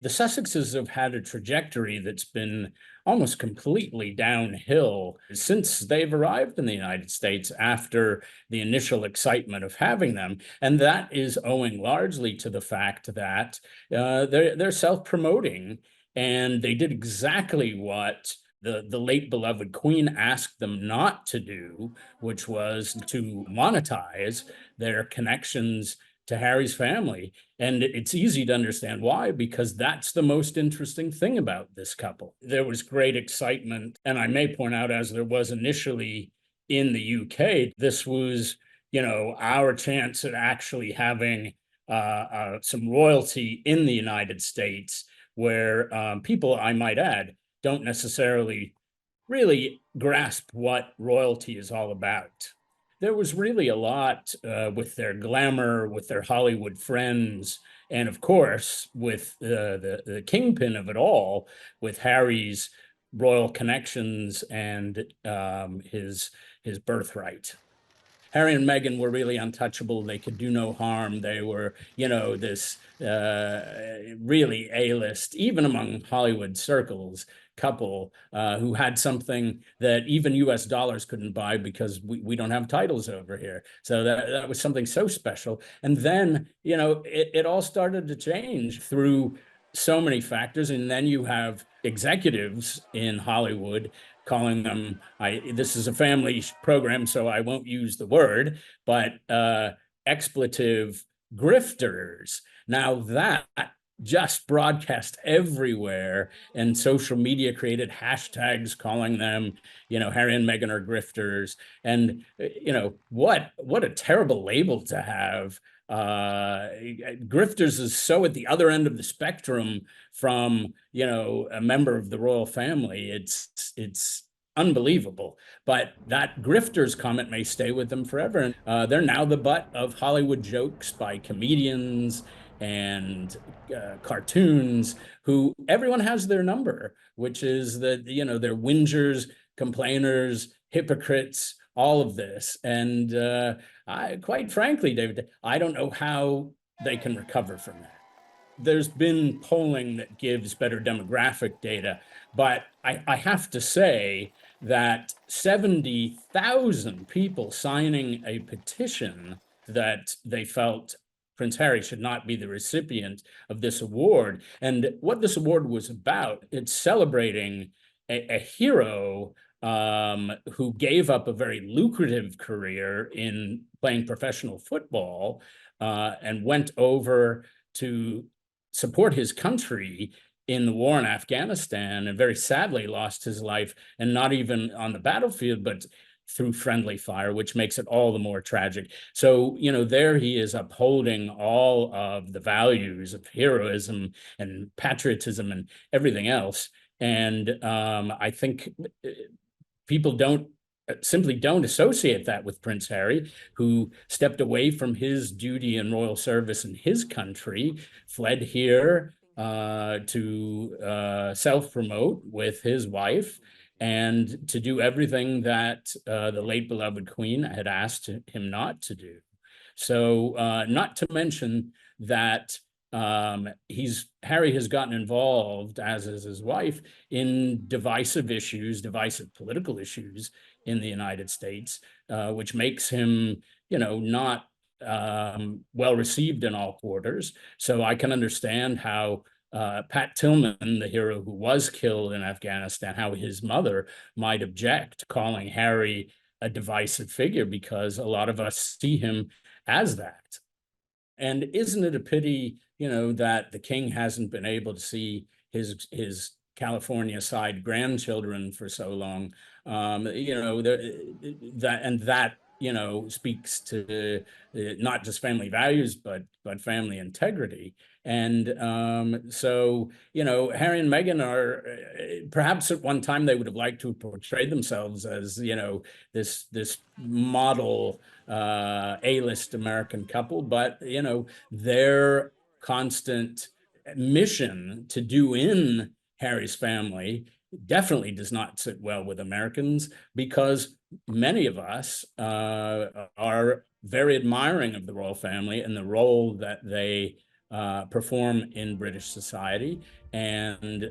The Sussexes have had a trajectory that's been almost completely downhill since they've arrived in the United States after the initial excitement of having them. And that is owing largely to the fact that they're self-promoting, and they did exactly what the late beloved Queen asked them not to do, which was to monetize their connections to Harry's family. And it's easy to understand why, because that's the most interesting thing about this couple. There was great excitement, and I may point out, as there was initially in the UK, this was, our chance at actually having some royalty in the United States, where people, I might add, don't necessarily really grasp what royalty is all about. There was really a lot with their glamour, with their Hollywood friends, and of course, with the kingpin of it all, with Harry's royal connections and his birthright. Harry and Meghan were really untouchable. They could do no harm. They were, this really A-list, even among Hollywood circles, couple who had something that even US dollars couldn't buy, because we don't have titles over here. So that was something so special. And then, it all started to change through so many factors. And then you have executives in Hollywood calling them, this is a family program, so I won't use the word, but expletive grifters. Now that just broadcast everywhere, and social media created hashtags calling them, Harry and Meghan are grifters. And, what a terrible label to have. Grifters is so at the other end of the spectrum from, a member of the royal family. It's unbelievable. But that grifters comment may stay with them forever. And they're now the butt of Hollywood jokes by comedians and cartoons, who everyone has their number, which is that, they're whingers, complainers, hypocrites, all of this. And quite frankly, David, I don't know how they can recover from that. There's been polling that gives better demographic data, but I have to say that 70,000 people signing a petition that they felt Prince Harry should not be the recipient of this award. And what this award was about, it's celebrating a hero who gave up a very lucrative career in playing professional football and went over to support his country in the war in Afghanistan, and very sadly lost his life, and not even on the battlefield, but through friendly fire, which makes it all the more tragic. So, there he is upholding all of the values of heroism and patriotism and everything else. And I think people simply don't associate that with Prince Harry, who stepped away from his duty and royal service in his country, fled here to self-promote with his wife, and to do everything that the late beloved Queen had asked him not to do. So not to mention that Harry has gotten involved, as is his wife, in divisive political issues in the United States, which makes him, not well received in all quarters. So I can understand how Pat Tillman, the hero who was killed in Afghanistan, how his mother might object, calling Harry a divisive figure, because a lot of us see him as that. And isn't it a pity, that the king hasn't been able to see his California side grandchildren for so long? That speaks to not just family values, but family integrity. And so, Harry and Meghan are perhaps at one time they would have liked to portray themselves as, this model A-list American couple, but, their constant mission to do in Harry's family definitely does not sit well with Americans, because many of us are very admiring of the royal family and the role that they perform in British society. And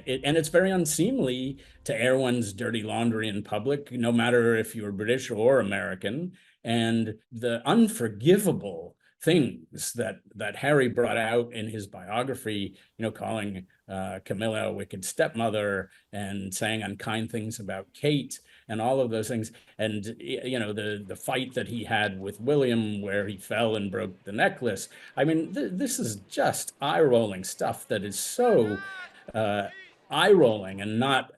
it's very unseemly to air one's dirty laundry in public, no matter if you're British or American. And the unforgivable things that Harry brought out in his biography, calling Camilla a wicked stepmother and saying unkind things about Kate and all of those things. And the fight that he had with William, where he fell and broke the necklace. I mean, this is just eye-rolling stuff that is so uh, eye-rolling and not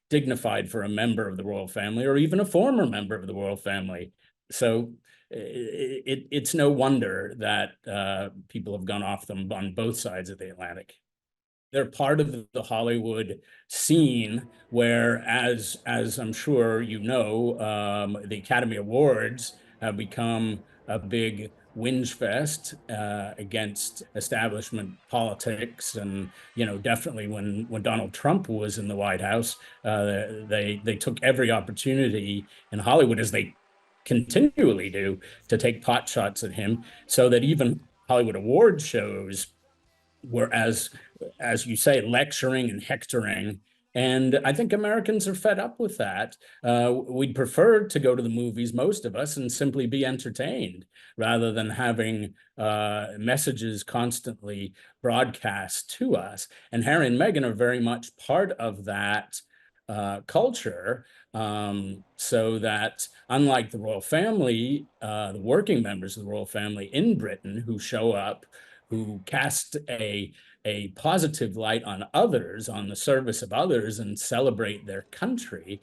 dignified for a member of the royal family or even a former member of the royal family. So it's no wonder that people have gone off them on both sides of the Atlantic. They're part of the Hollywood scene where, as I'm sure you know, the Academy Awards have become a big whinge fest against establishment politics. And definitely when Donald Trump was in the White House, they took every opportunity in Hollywood, as they continually do, to take pot shots at him, so that even Hollywood award shows were, as you say, lecturing and hectoring. And I think Americans are fed up with that. We'd prefer to go to the movies, most of us, and simply be entertained rather than having messages constantly broadcast to us. And Harry and Meghan are very much part of that culture, so that, unlike the royal family, the working members of the royal family in Britain who show up, who cast a positive light on others, on the service of others, and celebrate their country,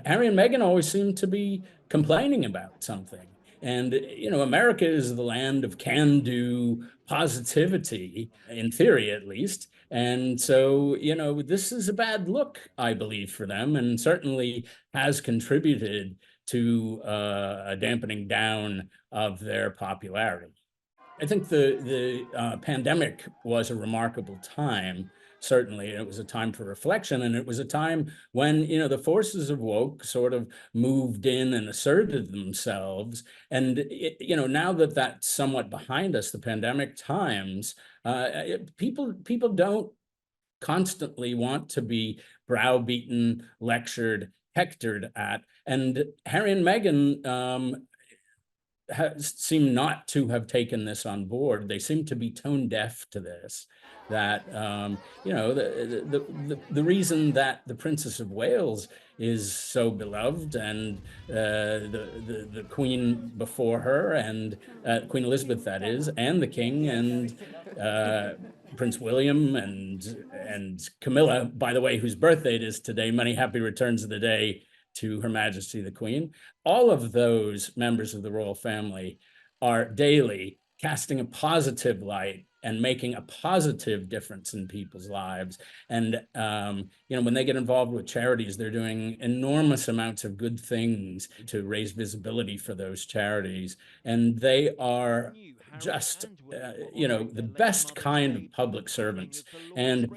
Harry and Meghan always seem to be complaining about something. And, America is the land of can-do positivity, in theory at least. And so, this is a bad look, I believe, for them, and certainly has contributed to a dampening down of their popularity. I think the pandemic was a remarkable time. Certainly, it was a time for reflection, and it was a time when the forces of woke sort of moved in and asserted themselves. And now that that's somewhat behind us, the pandemic times, people don't constantly want to be browbeaten, lectured, hectored at. And Harry and Meghan seem not to have taken this on board. They seem to be tone deaf to this. That the reason that the Princess of Wales is so beloved, and the Queen before her, and Queen Elizabeth, that is, and the King, and Prince William, and Camilla, by the way, whose birthday it is today. Many happy returns of the day to Her Majesty the Queen. All of those members of the royal family are daily casting a positive light and making a positive difference in people's lives. And when they get involved with charities, they're doing enormous amounts of good things to raise visibility for those charities. And they are just the best kind of public servants. And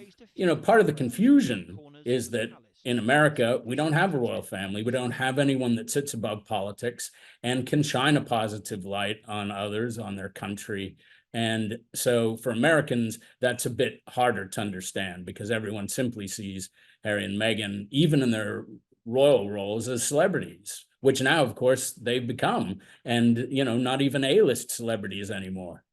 part of the confusion is that in America, we don't have a royal family. We don't have anyone that sits above politics and can shine a positive light on others, on their country. And so for Americans, that's a bit harder to understand, because everyone simply sees Harry and Meghan, even in their royal roles, as celebrities, which now, of course, they've become, and not even A-list celebrities anymore.